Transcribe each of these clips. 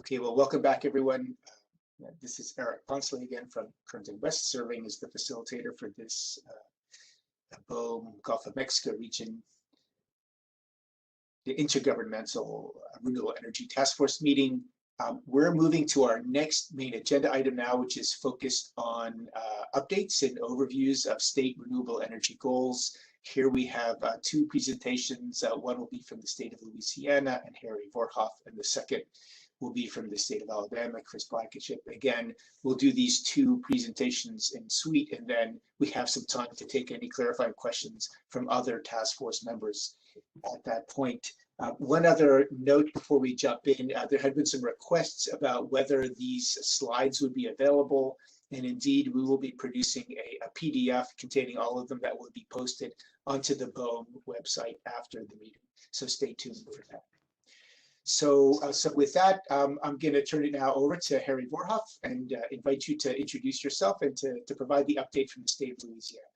Okay, well, welcome back, everyone. This is Eric Ponsley again from Kearns and West, serving as the facilitator for this BOEM Gulf of Mexico region, the Intergovernmental Renewable Energy Task Force meeting. We're moving to our next main agenda item now, which is focused on updates and overviews of state renewable energy goals. Here we have two presentations. One will be from the state of Louisiana and Harry Vorhoff, and the second will be from the state of Alabama, Chris Blankenship. Again, we'll do these two presentations in suite, and then we have some time to take any clarifying questions from other task force members at that point. One other note before we jump in, there had been some requests about whether these slides would be available, and indeed we will be producing a PDF containing all of them that will be posted onto the BOEM website after the meeting. So stay tuned for that. So with that, I'm going to turn it now over to Harry Vorhoff and invite you to introduce yourself and to provide the update from the state of Louisiana.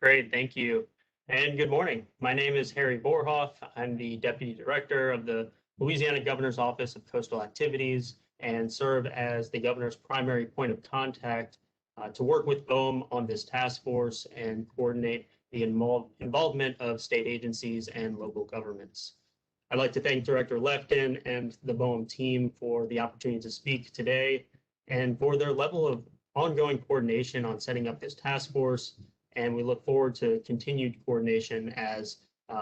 Great, thank you. And good morning. My name is Harry Vorhoff. I'm the Deputy Director of the Louisiana Governor's Office of Coastal Activities and serve as the Governor's primary point of contact to work with BOEM on this task force and coordinate the involvement of state agencies and local governments. I'd like to thank Director Lefton and the BOEM team for the opportunity to speak today and for their level of ongoing coordination on setting up this task force. And we look forward to continued coordination as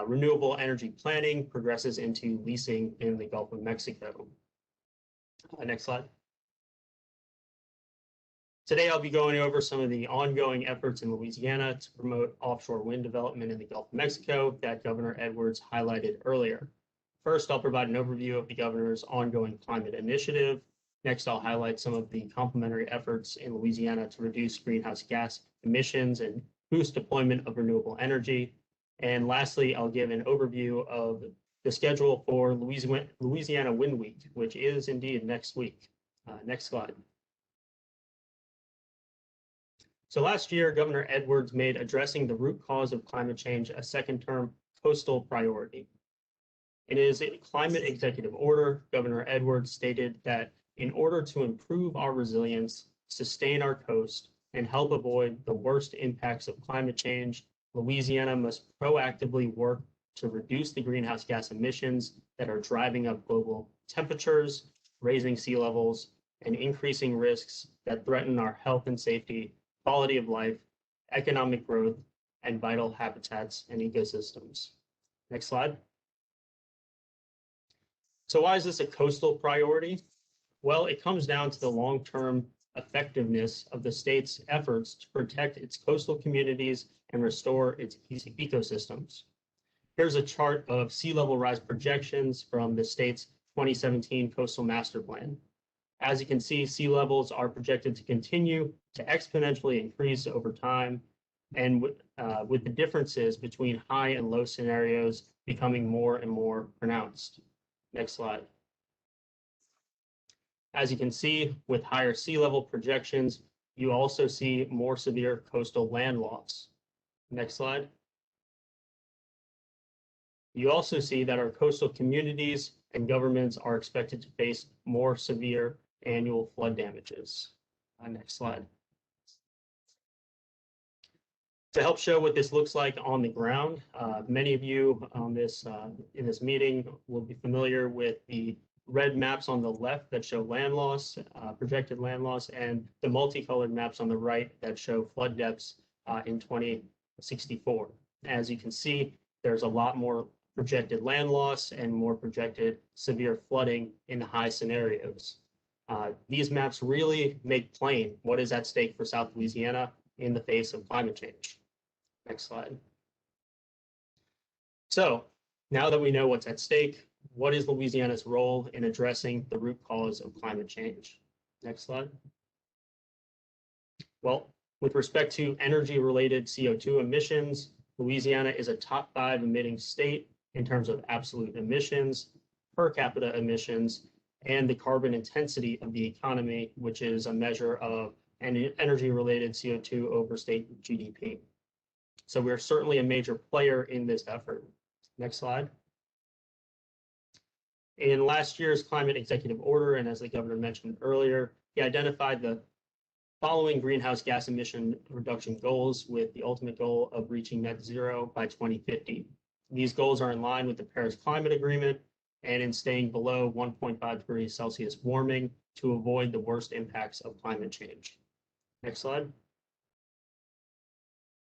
renewable energy planning progresses into leasing in the Gulf of Mexico. Next slide. Today, I'll be going over some of the ongoing efforts in Louisiana to promote offshore wind development in the Gulf of Mexico that Governor Edwards highlighted earlier. First, I'll provide an overview of the governor's ongoing climate initiative. Next, I'll highlight some of the complementary efforts in Louisiana to reduce greenhouse gas emissions and boost deployment of renewable energy. And lastly, I'll give an overview of the schedule for Louisiana Wind Week, which is indeed next week. Next slide. So last year, Governor Edwards made addressing the root cause of climate change a second-term coastal priority. In his climate executive order, Governor Edwards stated that in order to improve our resilience, sustain our coast, and help avoid the worst impacts of climate change, Louisiana must proactively work to reduce the greenhouse gas emissions that are driving up global temperatures, raising sea levels, and increasing risks that threaten our health and safety, quality of life, economic growth, and vital habitats and ecosystems. Next slide. So why is this a coastal priority? Well, it comes down to the long-term effectiveness of the state's efforts to protect its coastal communities and restore its ecosystems. Here's a chart of sea level rise projections from the state's 2017 Coastal Master Plan. As you can see, sea levels are projected to continue to exponentially increase over time, and with the differences between high and low scenarios becoming more and more pronounced. Next slide. As you can see, with higher sea level projections, you also see more severe coastal land loss. Next slide. You also see that our coastal communities and governments are expected to face more severe annual flood damages. Next slide. To help show what this looks like on the ground, many of you on this in this meeting will be familiar with the red maps on the left that show land loss, projected land loss, and the multicolored maps on the right that show flood depths in 2064. As you can see, there's a lot more projected land loss and more projected severe flooding in high scenarios. These maps really make plain what is at stake for South Louisiana in the face of climate change. Next slide. So now that we know what's at stake, what is Louisiana's role in addressing the root cause of climate change? Next slide. Well, with respect to energy-related CO2 emissions, Louisiana is a top 5 emitting state in terms of absolute emissions, per capita emissions, and the carbon intensity of the economy, which is a measure of energy-related CO2 over state GDP. So we're certainly a major player in this effort. Next slide. In last year's climate executive order, and as the governor mentioned earlier, he identified the following greenhouse gas emission reduction goals with the ultimate goal of reaching net zero by 2050. These goals are in line with the Paris Climate Agreement and in staying below 1.5 degrees Celsius warming to avoid the worst impacts of climate change. Next slide.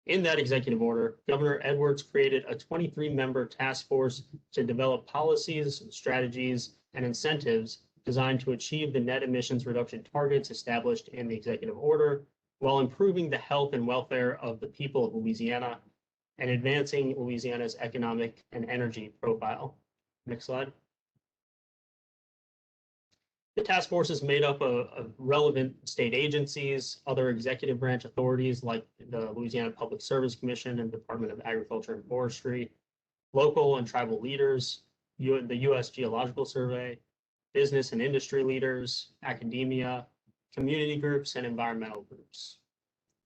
In that executive order, Governor Edwards created a 23-member task force to develop policies, strategies, and incentives designed to achieve the net emissions reduction targets established in the executive order, while improving the health and welfare of the people of Louisiana and advancing Louisiana's economic and energy profile. Next slide. The task force is made up of relevant state agencies, other executive branch authorities like the Louisiana Public Service Commission and Department of Agriculture and Forestry, local and tribal leaders, the U.S. Geological Survey, business and industry leaders, academia, community groups, and environmental groups.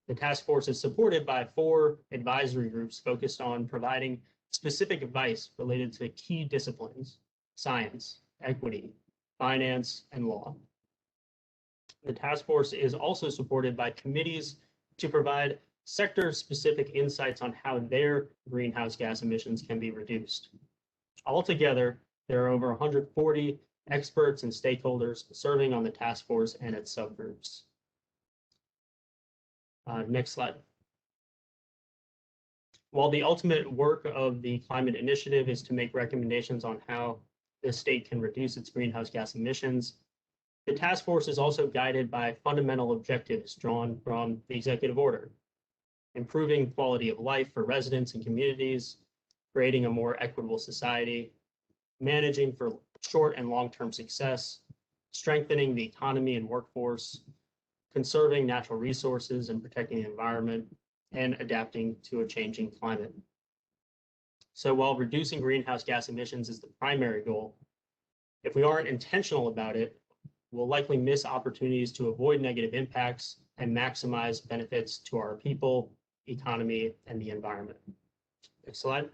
The task force is supported by 4 advisory groups focused on providing specific advice related to key disciplines: science, equity, finance, and law. The task force is also supported by committees to provide sector-specific insights on how their greenhouse gas emissions can be reduced. Altogether, there are over 140 experts and stakeholders serving on the task force and its subgroups. Next slide. While the ultimate work of the climate initiative is to make recommendations on how the state can reduce its greenhouse gas emissions, the task force is also guided by fundamental objectives drawn from the executive order: improving quality of life for residents and communities, creating a more equitable society, managing for short and long-term success, strengthening the economy and workforce, conserving natural resources and protecting the environment, and adapting to a changing climate. So while reducing greenhouse gas emissions is the primary goal, if we aren't intentional about it, we'll likely miss opportunities to avoid negative impacts and maximize benefits to our people, economy, and the environment. Next slide.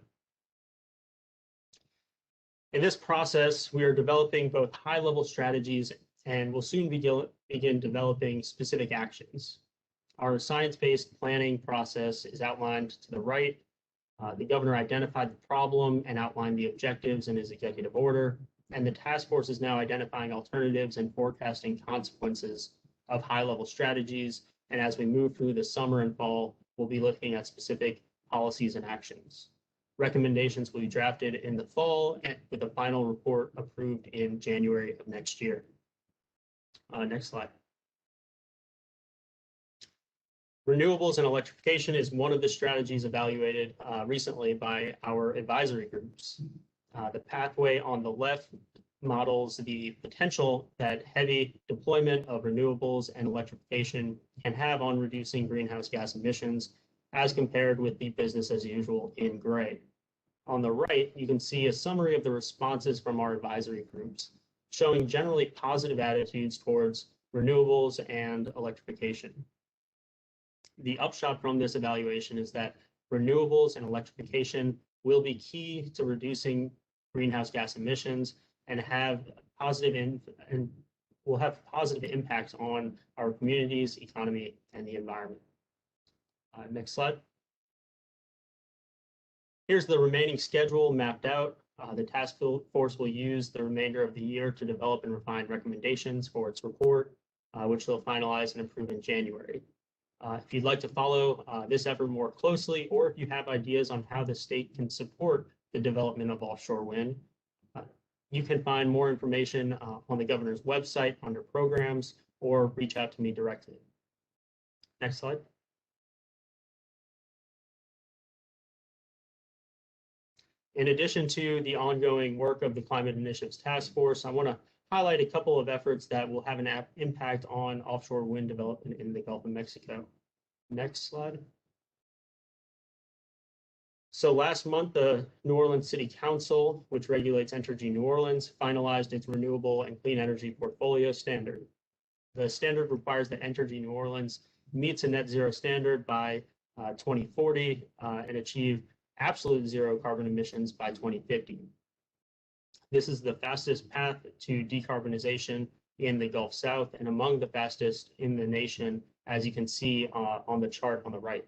In this process, we are developing both high-level strategies and will soon begin developing specific actions. Our science-based planning process is outlined to the right. The governor identified the problem and outlined the objectives in his executive order, and the task force is now identifying alternatives and forecasting consequences of high-level strategies. And as we move through the summer and fall, we'll be looking at specific policies and actions. Recommendations will be drafted in the fall with a final report approved in January of next year. Next slide. Renewables and electrification is one of the strategies evaluated recently by our advisory groups. The pathway on the left models the potential that heavy deployment of renewables and electrification can have on reducing greenhouse gas emissions as compared with the business as usual in gray. On the right, you can see a summary of the responses from our advisory groups, showing generally positive attitudes towards renewables and electrification. The upshot from this evaluation is that renewables and electrification will be key to reducing greenhouse gas emissions and will have positive impacts on our communities, economy, and the environment. Next slide. Here's the remaining schedule mapped out. The task force will use the remainder of the year to develop and refine recommendations for its report, which they'll finalize and approve in January. If you'd like to follow this effort more closely, or if you have ideas on how the state can support the development of offshore wind, you can find more information on the governor's website under programs, or reach out to me directly. Next slide. In addition to the ongoing work of the Climate Initiatives Task Force, I want to highlight a couple of efforts that will have an impact on offshore wind development in the Gulf of Mexico. Next slide. So last month, the New Orleans City Council, which regulates Entergy New Orleans, finalized its renewable and clean energy portfolio standard. The standard requires that Entergy New Orleans meets a net zero standard by 2040 and achieve absolute zero carbon emissions by 2050. This is the fastest path to decarbonization in the Gulf South and among the fastest in the nation, as you can see on the chart on the right.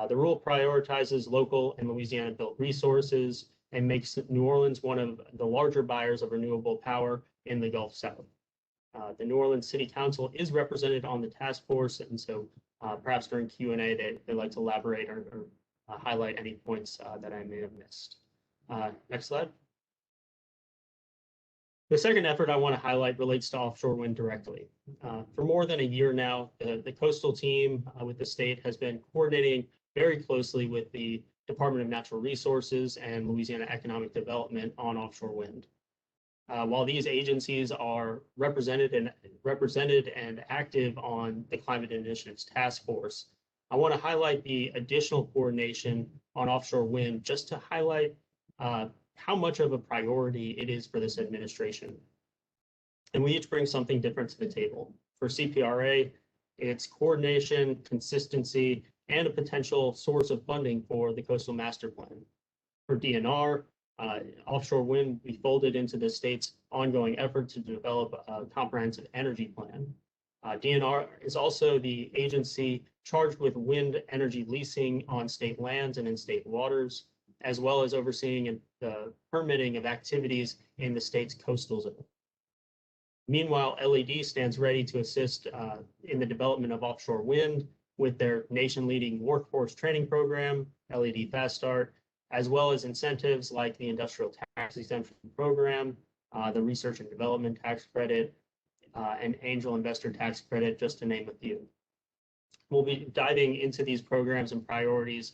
The rule prioritizes local and Louisiana-built resources and makes New Orleans one of the larger buyers of renewable power in the Gulf South. The New Orleans City Council is represented on the task force, and so perhaps during Q&A they'd like to elaborate or highlight any points that I may have missed. Next slide. The second effort I want to highlight relates to offshore wind directly. For more than a year now, the coastal team with the state has been coordinating very closely with the Department of Natural Resources and Louisiana Economic Development on offshore wind. While these agencies are represented and active on the Climate Initiatives Task Force, I want to highlight the additional coordination on offshore wind just to highlight how much of a priority it is for this administration. And we each bring something different to the table. For CPRA, it's coordination, consistency, and a potential source of funding for the Coastal Master Plan. For DNR, offshore wind will be folded into the state's ongoing effort to develop a comprehensive energy plan. DNR is also the agency charged with wind energy leasing on state lands and in state waters, as well as overseeing the permitting of activities in the state's coastal zone. Meanwhile, LED stands ready to assist in the development of offshore wind with their nation-leading workforce training program, LED Fast Start, as well as incentives like the Industrial Tax Exemption Program, the Research and Development Tax Credit, and Angel Investor Tax Credit, just to name a few. We'll be diving into these programs and priorities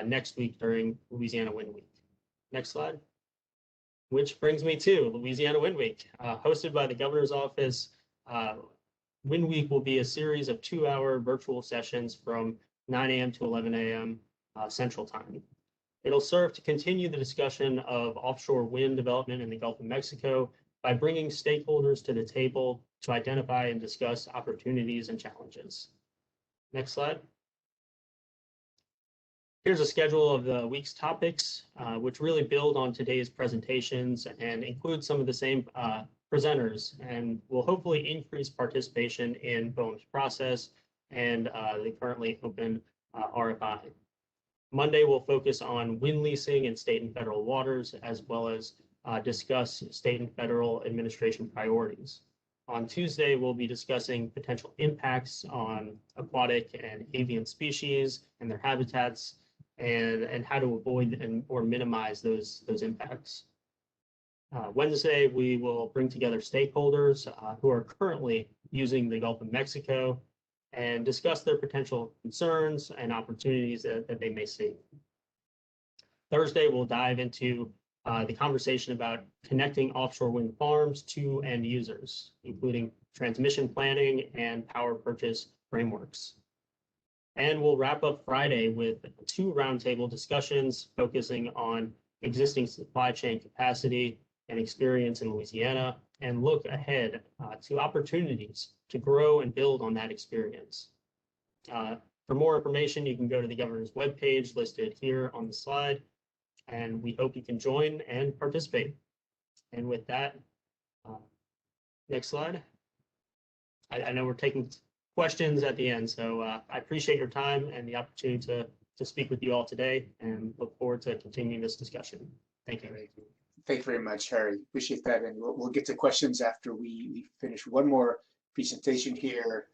next week during Louisiana Wind Week. Next slide. Which brings me to Louisiana Wind Week. Hosted by the Governor's Office, Wind Week will be a series of 2-hour virtual sessions from 9 a.m. to 11 a.m. Central Time. It'll serve to continue the discussion of offshore wind development in the Gulf of Mexico by bringing stakeholders to the table to identify and discuss opportunities and challenges. Next slide. Here's a schedule of the week's topics, which really build on today's presentations and include some of the same presenters, and will hopefully increase participation in BOEM's process and the currently open RFI. Monday will focus on wind leasing in state and federal waters, as well as discuss state and federal administration priorities. On Tuesday, we'll be discussing potential impacts on aquatic and avian species and their habitats, and how to avoid or minimize those impacts. Wednesday, we will bring together stakeholders who are currently using the Gulf of Mexico and discuss their potential concerns and opportunities that they may see. Thursday, we'll dive into the conversation about connecting offshore wind farms to end users, including transmission planning and power purchase frameworks. And we'll wrap up Friday with 2 roundtable discussions focusing on existing supply chain capacity and experience in Louisiana, and look ahead to opportunities to grow and build on that experience. For more information, you can go to the governor's webpage listed here on the slide, and we hope you can join and participate. And with that, next slide. I know we're taking questions at the end, so I appreciate your time and the opportunity to speak with you all today, and look forward to continuing this discussion. Thank you. Thank you very much, Harry. Appreciate that, and we'll get to questions after we finish one more presentation here